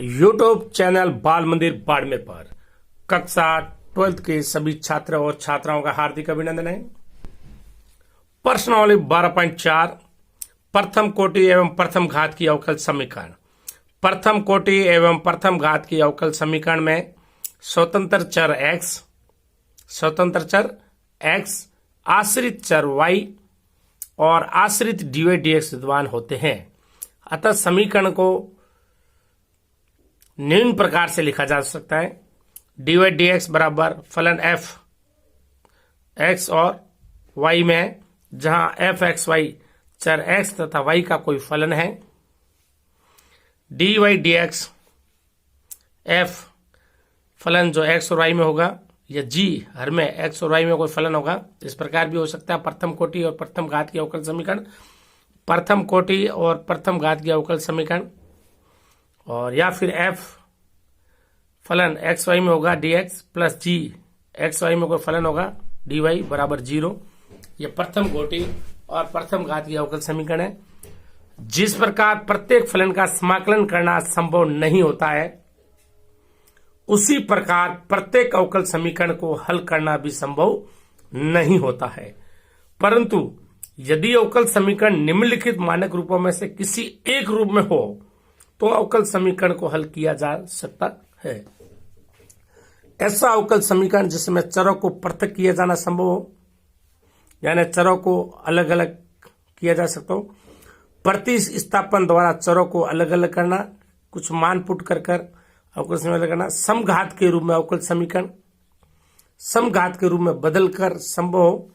YouTube channel बाल मंदिर बाड़मेर पर कक्षा 12th के सभी छात्र और छात्राओं का हार्दिक अभिनंदन है। प्रश्नावली 12.4 प्रथम कोटि एवं प्रथम घात की अवकल समीकरण। प्रथम कोटि एवं प्रथम घात की अवकल समीकरण में स्वतंत्र चर x, आश्रित चर y और आश्रित dy/dx विद्यमान होते हैं। अतः समीकरण को निम्न प्रकार से लिखा जा सकता है। dy/dx बराबर फलन f x और y में, जहां f x y चर x तथा y का कोई फलन है। dy/dx f फलन जो x और y में होगा, या g हर में x और y में कोई फलन होगा। इस प्रकार भी हो सकता है प्रथम कोटि और प्रथम घात की अवकल समीकरण, प्रथम कोटि और प्रथम घात की अवकल समीकरण, और या फिर f फलन x y में होगा dx plus g x y में कोई फलन होगा dy बराबर 0। यह प्रथम कोटि और प्रथम घात की अवकल समीकरण है। जिस प्रकार प्रत्येक फलन का समाकलन करना संभव नहीं होता है, उसी प्रकार प्रत्येक अवकल समीकरण को हल करना भी संभव नहीं होता है। परंतु यदि अवकल समीकरण निम्नलिखित मानक रूपों में से किसी एक रूप में हो, तो अवकल समीकरण को हल किया जा सकता है। ऐसा अवकल समीकरण जिसमें चरों को पृथक किया जाना संभव हो, यानी चरों को अलग अलग किया जा सकता हो। प्रतिस्थापन द्वारा चरों को अलग अलग करना, कुछ मान पुट कर अवकल समीकरण करना। समघात के रूप में अवकल समीकरण, समघात के रूप में बदलकर संभव हो।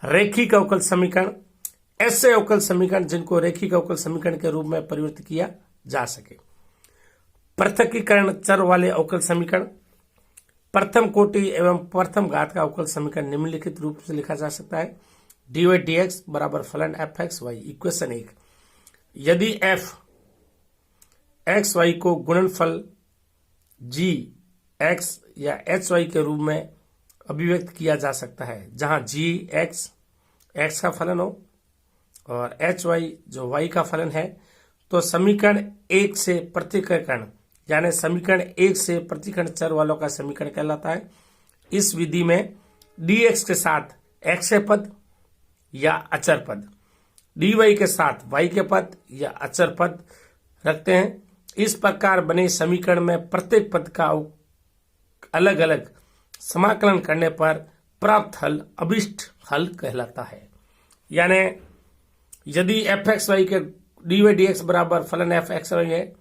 रैखिक अवकल समीकरण, ऐसे अवकल समीकरण जिनको रैखिक अवकल समीकरण के रूप में परिवर्तित किया जा सके। पृथकीकरण चर वाले अवकल समीकरण। प्रथम कोटि एवं प्रथम घात का अवकल समीकरण निम्नलिखित रूप से लिखा जा सकता है। dy/dx बराबर फलन f x y। इक्वेशन 1, यदि f x y को गुणनफल g x या h y के रूप में अभिव्यक्त किया जा सकता है, जहां g x का फलन हो और h y जो y का फलन है, तो समीकरण 1 से पृथकीकरण, यानी समीकरण 1 से पृथकीकरण चर वालों का समीकरण कहलाता है। इस विधि में dx के साथ x के पद या अचर पद, dy के साथ y के पद या अचर पद रखते हैं। इस प्रकार बने समीकरण में प्रत्येक पद का अलग अलग समाकलन करने पर प्राप्त हल अभिष्ट हल कहलाता है। यानी यदि f x y के dy/dx बराबर फलन f x y है,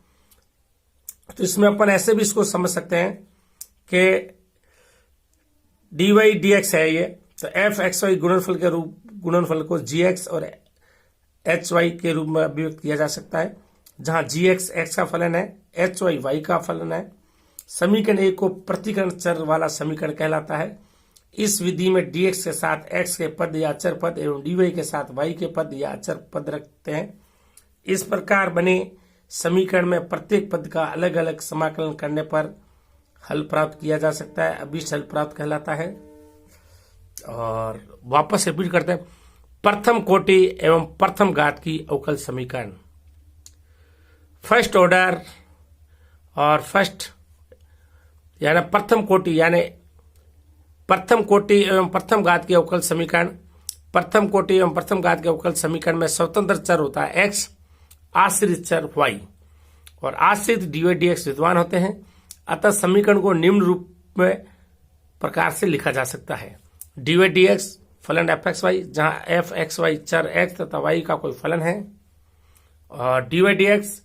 तो इसमें अपन ऐसे भी इसको समझ सकते हैं कि dy/dx है ये, तो f x y गुणनफल को gx और h y के रूप में अभिव्यक्त किया जा सकता है, जहां gx x का फलन है, h y y का फलन है। समीकरण 1 को प्रतिकरण चर वाला समीकरण कहलाता है। इस विधि में dx के साथ x के पद या अचर पद एवं dy के साथ y के पद या अचर पद रखते हैं। इस प्रकार बने समीकरण में प्रत्येक पद का अलग अलग समाकलन करने पर हल प्राप्त किया जा सकता है, अभिष्ट हल प्राप्त कहलाता है। और वापस रिपीट करते हैं, प्रथम कोटि एवं प्रथम घात की अवकल समीकरण। फर्स्ट ऑर्डर और फर्स्ट यानी प्रथम कोटि, यानी प्रथम कोटि एवं प्रथम घात की अवकल समीकरण। प्रथम कोटि एवं प्रथम घात के अवकल समीकरण में स्वतंत्र चर होता है x, आश्रित चर y और आश्रित dy/dx विद्यमान होते हैं। अतः समीकरण को निम्न रूप में प्रकार से लिखा जा सकता है। dy/dx फलन f x y, जहां f x y चर x तथा y का कोई फलन है, और dy/dx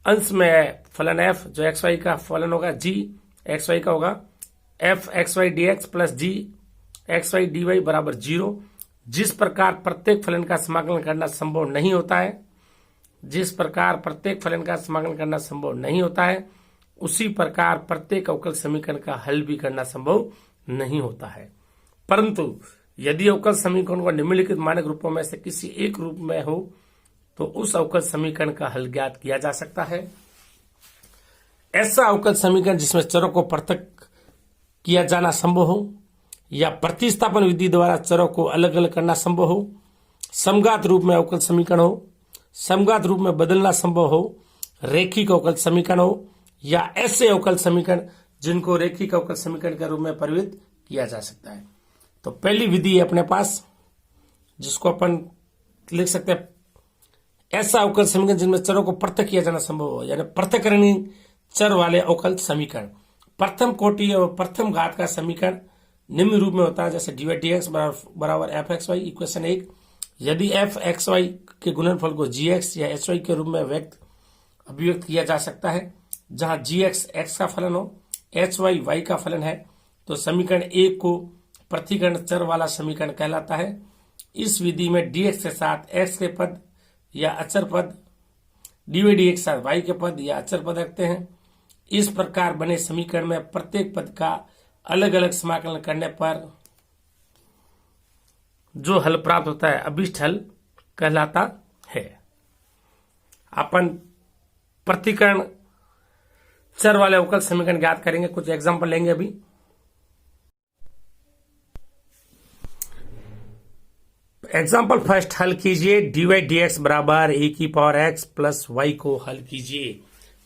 अंश में फलन f जो x y का फलन होगा, g x y का होगा, f x y dx plus g x y dy बराबर 0। जिस प्रकार प्रत्येक फलन का समाकलन करना संभव नहीं होता है, उसी प्रकार प्रत्येक अवकल समीकरण का हल भी करना संभव नहीं होता है। परंतु यदि अवकल समीकरण को निम्नलिखित मानक रूपों में से किसी एक रूप में हो, तो उस अवकल समीकरण का हल ज्ञात किया जा सकता है। ऐसा अवकल समीकरण जिसमें चरों को पृथक किया जाना संभव हो, या प्रतिस्थापन विधि द्वारा चरों को अलग अलग करना संभव हो, समघात रूप में अवकल समीकरण हो, समघात रूप में बदलना संभव हो, रैखिक अवकल समीकरण हो, या ऐसे अवकल समीकरण जिनको रेखिक अवकल समीकरण के रूप में परिवर्तित किया जा सकता है। तो पहली विधि है अपने पास, जिसको अपन लिख सकते हैं ऐसा अवकल समीकरण जिनमें चरों को पृथक किया जाना संभव हो, यानी पृथकरणीय चर वाले अवकल समीकरण। प्रथम कोटि और प्रथम घात का समीकरण निम्न रूप में होता है, जैसे dy dx बराबर एफ एक्स वाई। इक्वेशन 1, यदि एफ एक्स वाई के गुणनफल को gx या hy के रूप में अभिव्यक्त किया जा सकता है, जहां gx x का फलन हो, hy y का फलन है, तो समीकरण 1 को पृथकीकरण चर वाला समीकरण कहलाता है। इस विधि में dx के साथ x के पद या अचर पद, dy dx के साथ y के पद या अचर पद रखते हैं। इस प्रकार बने समीकरण में प्रत्येक पद का अलग अलग समाकलन करने पर जो हल प्राप्त होता है अभीष्ट हल कहलाता है। अपन पृथकीकरण चर वाले अवकल समीकरण ज्ञात करेंगे, कुछ एग्जांपल लेंगे अभी। एग्जाम्पल फर्स्ट, हल कीजिए dy dx बराबर e⁻x प्लस y को हल कीजिए।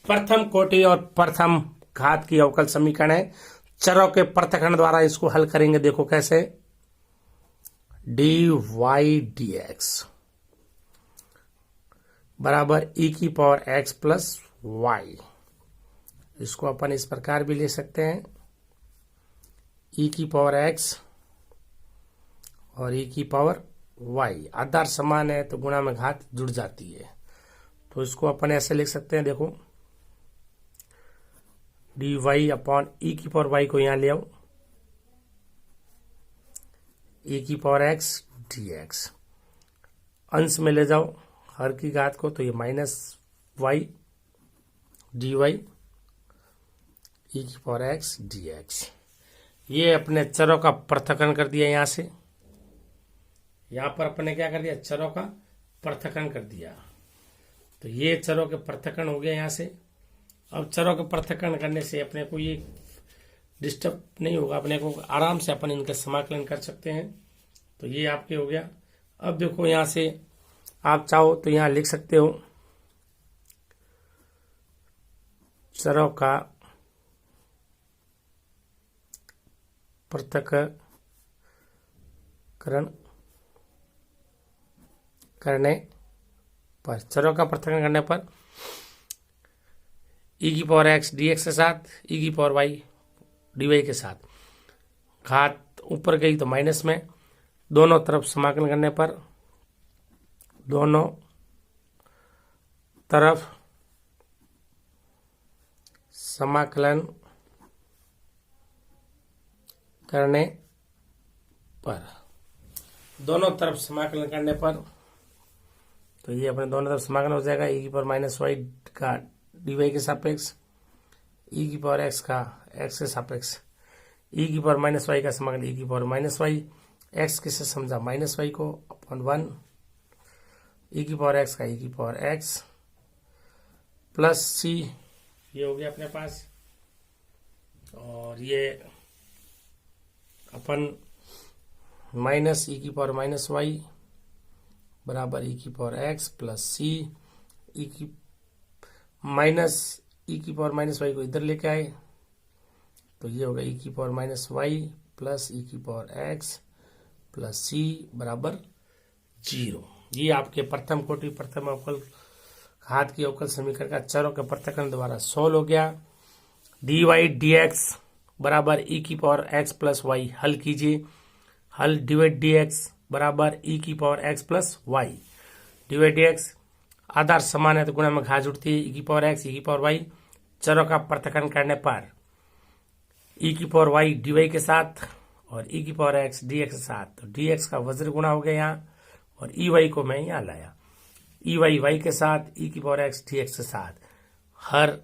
प्रथम कोटि और प्रथम घात की अवकल समीकरण है, चरों के पृथक्करण द्वारा इसको हल करेंगे। देखो कैसे, dy dx बराबर e⁻x प्लस y, इसको अपन इस प्रकार भी ले सकते हैं, e⁻x और e⁻y आधार समान है तो गुणा में घात जुड़ जाती है, तो इसको अपन ऐसे लिख सकते हैं। देखो dy अपॉन e⁻y को यहां ले आओ, e⁻x dx अंश में ले जाओ हर की घात को, तो ये minus y dy e⁻x dx। ये अपने चरों का पृथक्करण कर दिया। यहां से यहां पर अपने क्या कर दिया, चरों का पृथक्करण कर दिया, तो ये चरों के पृथक्करण हो गया यहां से। अब चरों के पृथक्करण करने से अपने को ये डिस्टर्ब नहीं होगा, अपने को आराम से अपन इनका समाकलन कर सकते हैं। तो ये आपके हो गया। अब देखो यहां से आप चाहो तो यहां लिख सकते हो चरों का पृथक्करण करने पर, चरों का पृथक्करण करने पर e⁻x dx के साथ e⁻y dy के साथ, घात ऊपर गई तो माइनस में, दोनों तरफ समाकलन करने पर, दोनों तरफ समाकलन करने पर, दोनों तरफ समाकलन करने पर, तो ये अपने दोनों तरफ समाकलन हो जाएगा। e⁻y का dy के सापेक्ष, e⁻x का x के सापेक्ष, e⁻y का समाकलन e⁻y, x किसे समझा माइनस y को, अपॉन 1 e⁻x का e⁻x प्लस c, ये हो गया अपने पास। और ये अपन माइनस e⁻y बराबर e⁻x plus c, minus e⁻y को इधर लेके आए, तो ये होगा e⁻y plus e⁻x plus c बराबर 0। ये आपके प्रथम कोटि प्रथम अवकल घात की अवकल समीकरण का चरों के पृथक्करण द्वारा सोल्व हो गया। dy dx बराबर e⁻x प्लस y हल कीजिए। हल dy dx बराबर e⁻x plus y, dy dx आधार समान है तो गुणा में घात जुड़ती है, e⁻x e⁻y चरों का पृथक्करण करने पर e⁻y dy के साथ और e⁻x dx के साथ, तो dx का वज्र गुणा हो गया यहाँ, और ey को मैं यहाँ लाया, ey y के साथ e⁻x dx के साथ, हर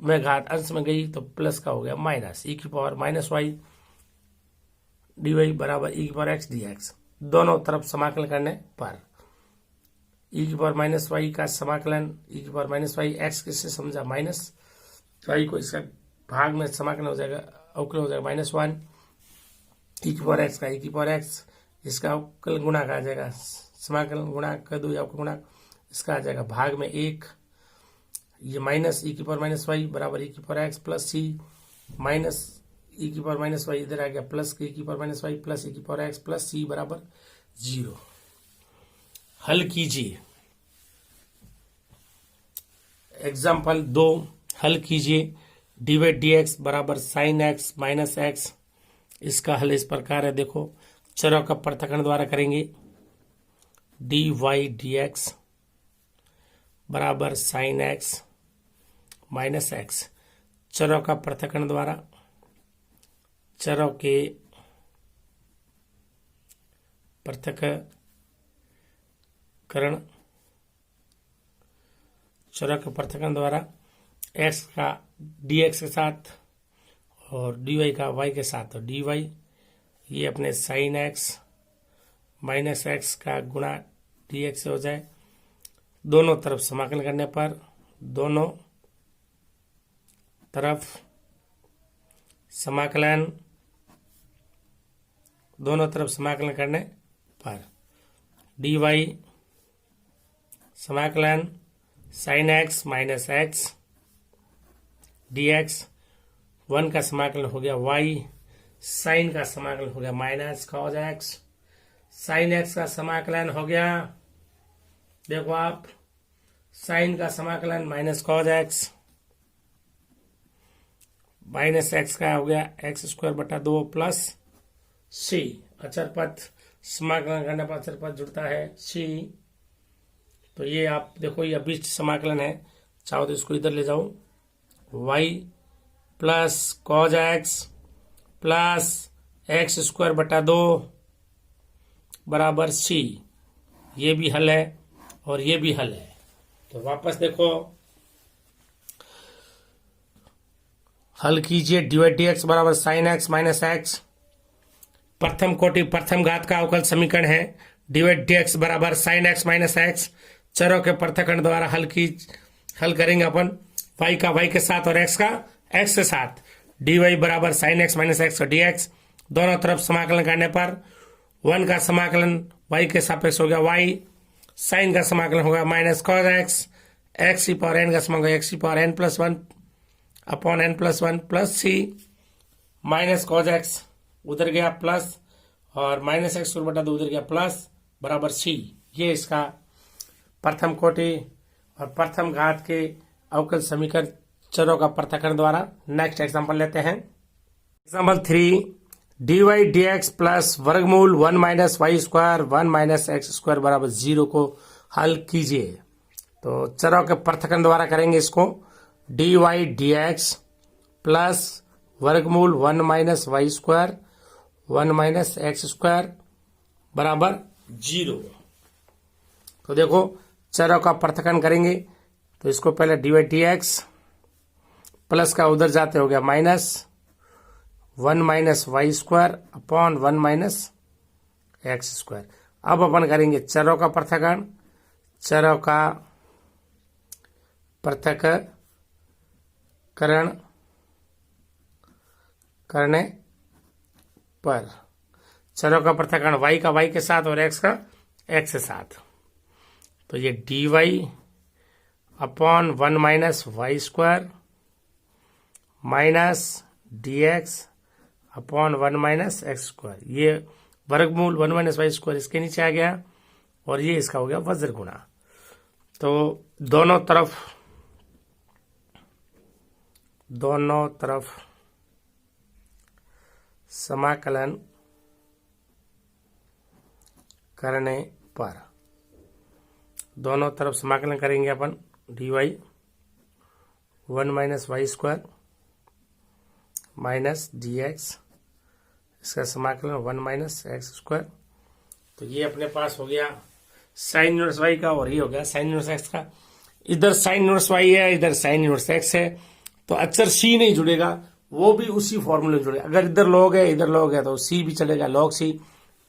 में घात अंश में गई तो प्लस का हो गया माइनस e⁻y dy बराबर e⁻x dx। दोनों तरफ समाकलन करने पर e⁻y का समाकलन e⁻y x किससे समझा माइनस y को, इसका भाग में समाकलन हो जाएगा, अवकलन हो जाएगा -1 e⁻x का e⁻x, इसका अवकलन गुणा का आ जाएगा, समाकलन गुणा कर दो या अवकलन गुणा, इसका आ जाएगा भाग में 1 ये माइनस ई की पावर माइनस वाई बराबर ई की power x plus c minus ई की पावर माइनस वाई, इधर आ गया प्लस ई की पावर माइनस वाई प्लस ई की पावर एक्स प्लस सी बराबर 0। हल कीजिए। एग्जाम्पल 2 हल कीजिए। डी बाई डी एक्स बराबर साइन एक्स माइनस एक्स। इसका हल इस प्रकार है, देखो चरों का पृथक्करण द्वारा करेंगे। डी वाई डी एक्स बराबर साइन एक्स माइनस एक्स, चरों का पृथक्करण द्वारा, चरों के पृथक्करण, चरों के पृथक्करण द्वारा एक्स का डी एक्स के साथ और डी वाई का वाई के साथ। तो डी वाई ये अपने साइन एक्स माइनस एक्स का गुणा डी एक्स से हो जाए, दोनों तरफ समाकलन करने पर, दोनों तरफ समाकलन, दोनों तरफ समाकलन करने पर डी वाई समाकलन sine x minus x D x, 1 का समाकलन हो गया वाई, साइन का समाकलन हो गया minus cos x, sine x का समाकलन हो गया, देखो आप साइन का समाकलन minus cos x, minus x का हो गया एक्स स्क्वायर बटा 2 प्लस सी, अचर पद समाकलन करने पर अचर पद जुड़ता है सी। तो ये आप देखो ये अभिष्ट समाकलन है, चाहो तो इसको इधर ले जाओ, Y plus cos X plus X square बटा 2 बराबर सी। ये भी हल है और ये भी हल है। तो वापस देखो हल कीजिए। डी वाई डी एक्स बराबर साइन एक्स माइनस एक्स, प्रथम कोटि प्रथम घात का अवकल समीकरण है। डी वाई डी एक्स बराबर साइन एक्स माइनस एक्स, चरों के पृथक्करण द्वारा हल करेंगे अपन, वाई का वाई के साथ और एक्स का एक्स के साथ। डी वाई बराबर साइन एक्स माइनस एक्स और डी एक्स, दोनों तरफ समाकलन करने पर 1 का समाकलन वाई के सापेक्ष हो गया वाई, साइन का समाकलन होगा माइनस कॉस एक्स, एक्स की पावर एन का समाकलन एक्स की power n plus 1 upon n plus 1 plus c, minus cos x उधर गया प्लस और माइनस एक्स बटा 2 उधर गया प्लस बराबर सी। ये इसका प्रथम कोटि और प्रथम घात के अवकल समीकरण चरों का पृथक्करण द्वारा। नेक्स्ट एग्जांपल लेते हैं। Example 3 D Y D x plus वर्गमूल 1 minus Y square 1 minus x square बराबर 0 को हल कीजिए। तो चरों के पृथक्करण द्वारा करेंगे इसको। D Y D x plus वर्गमूल 1 minus Y square 1 minus x square बराबर 0। तो देखो चरों का पृथक्करण करेंगे, तो इसको पहले D Y D x plus का उधर जाते हो गया minus 1 minus Y square upon 1 minus x square. अब अपन करेंगे चरों का पृथक्करण, चरों का पृथक्करण करने पर, चरों का पृथक्करण वाई का वाई के साथ और एक्स का एक्स के साथ। तो ये D Y upon 1 minus Y square minus D x upon 1 minus x square, ये वर्गमूल 1 माइनस वाई स्क्वायर इसके नीचे आ गया और ये इसका हो गया वज्र गुणा। तो दोनों तरफ समाकलन करने पर, दोनों तरफ समाकलन करेंगे अपन। D y 1 minus Y square minus D x, इसका समाकलन 1 माइनस एक्स स्क्वायर। तो ये अपने पास हो गया साइन इनवर्स वाई का और ये हो गया साइन इनवर्स एक्स का। इधर साइन इनवर्स वाई है, इधर साइन इनवर्स एक्स है, तो अक्षर सी नहीं जुड़ेगा, वो भी उसी फॉर्मूले में जुड़ेगा। अगर इधर लॉग है इधर लॉग है तो सी भी चलेगा, लॉग सी।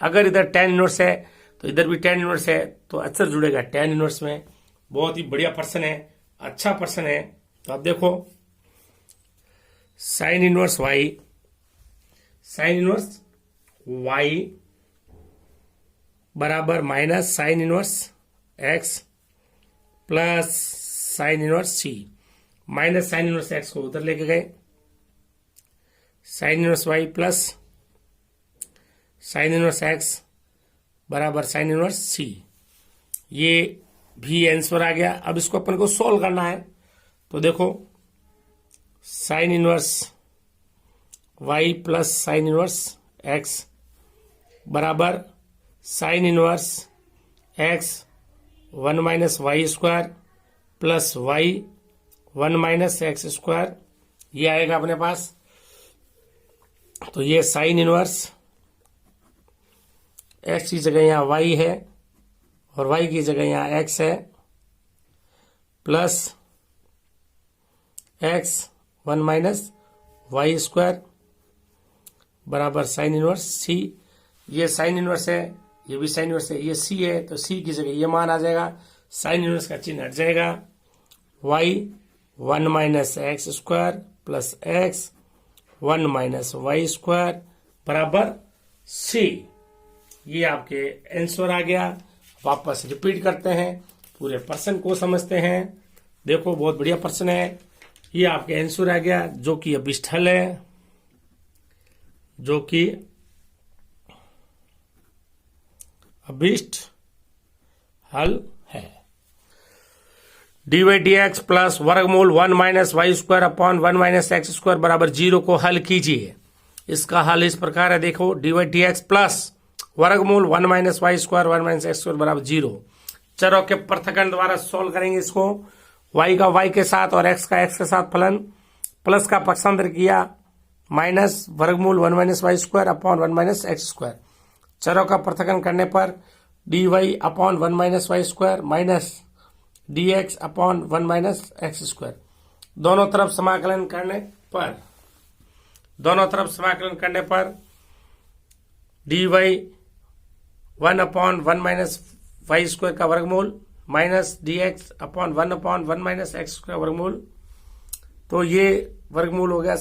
अगर इधर टेन इनवर्स है तो इधर भी टेन इनवर्स है, तो अक्षर जुड़ेगा टेन इनवर्स में। बहुत ही बढ़िया पर्सन है, अच्छा पर्सन है। तो अब देखो sine inverse y, sine inverse y बराबर minus sine inverse x plus sine inverse c. Minus sine inverse x को उधर लेके गए, sine inverse y plus sine inverse x बराबर साइन इनवर्स सी। ये भी आंसर आ गया। अब इसको अपन को सोल्व करना है, तो देखो sine inverse y plus sine inverse x बराबर sine inverse x 1 minus Y square plus y 1 minus x square, ये आएगा अपने पास। तो ये साइन इनवर्स एक्स की जगह यहाँ वाई है और वाई की जगह यहाँ एक्स है, plus X 1 minus Y square बराबर साइन इनवर्स सी। ये साइन इनवर्स है, ये भी साइन इनवर्स है, ये सी है, तो सी की जगह ये मान आ जाएगा, साइन इनवर्स का चिन्ह हट जाएगा, Y 1 minus x square plus X 1 minus Y square बराबर सी। ये आपके आंसर आ गया। वापस रिपीट करते हैं, पूरे प्रश्न को समझते हैं। देखो बहुत बढ़िया प्रश्न है। ये आपके आंसर आ गया, जो कि अभिष्ट हल है, जो कि अभिष्ट हल है। D Y D x plus वर्गमूल 1 minus Y square upon 1 minus x square बराबर 0 को हल कीजिए। इसका हल इस प्रकार है, देखो d Y D x plus वर्गमूल 1 minus Y square 1 minus x square बराबर 0। चरों के पृथक्करण द्वारा सोल्व करेंगे इसको। y का y के साथ और x का x के साथ फलन, प्लस का पक्षांतर किया, माइनस वर्गमूल 1 minus Y square upon 1 minus x square. चरों का पृथक्करण करने पर d Y upon 1 minus Y square minus D x upon 1 minus x square. दोनों तरफ समाकलन करने पर d y 1 upon 1 minus Y square का वर्गमूल minus D x upon 1 minus x square वर्गमूल। तो ये वर्गमूल हो गया,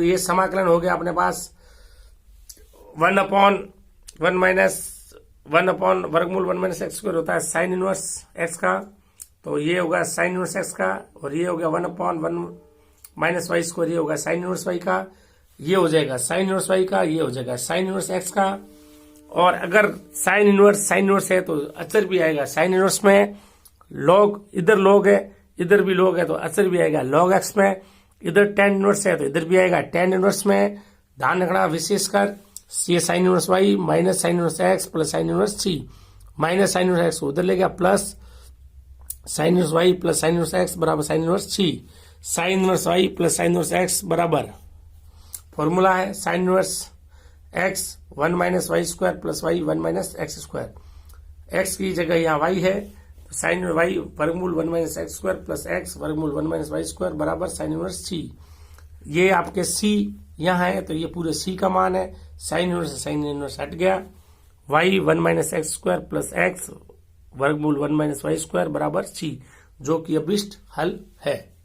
ये समाकलन हो गया अपने पास 1 अपॉन वर्गमूल 1 माइनस एक्स स्क्वायर होता है साइन इनवर्स एक्स का, तो ये होगा साइन इनवर्स एक्स का, और ये हो गया 1 अपॉन 1 माइनस वाई स्क्वायर, ये होगा साइन इनवर्स वाई का, ये हो जाएगा साइन इनवर्स वाई का, ये हो जाएगा साइन इनवर्स एक्स का। और अगर साइन इनवर्स है तो अचर भी आएगा। साइन इनवर्स में लॉग, इधर लॉग है इधर भी लॉग है, तो अचर भी आएगा लॉग एक्स में। इधर टेन इनवर्स है तो इधर भी आएगा टेन इनवर्स में। ध्यान रखना विशेषकर, ये sine inverse y minus sine inverse x plus sine inverse c, minus sine inverse x उधर ले गया, plus sine inverse y plus sine inverse x बराबर sine inverse c. Sine inverse y plus sine inverse x बराबर, formula है sine inverse x 1 minus Y square plus y 1 minus x square. X की जगह यहाँ Y है, तो sign Y वर्गमूल 1 minus x square plus x वर्गमूल 1 minus Y square बराबर साइन इनवर्स सी। ये आपके सी यहाँ है, तो ये पूरे सी का मान है। साइन इनवर्स हट गया, y 1 minus x square plus x वर्गमूल 1 माइनस वाई स्क्वायर बराबर सी, जो कि अभिष्ट हल है।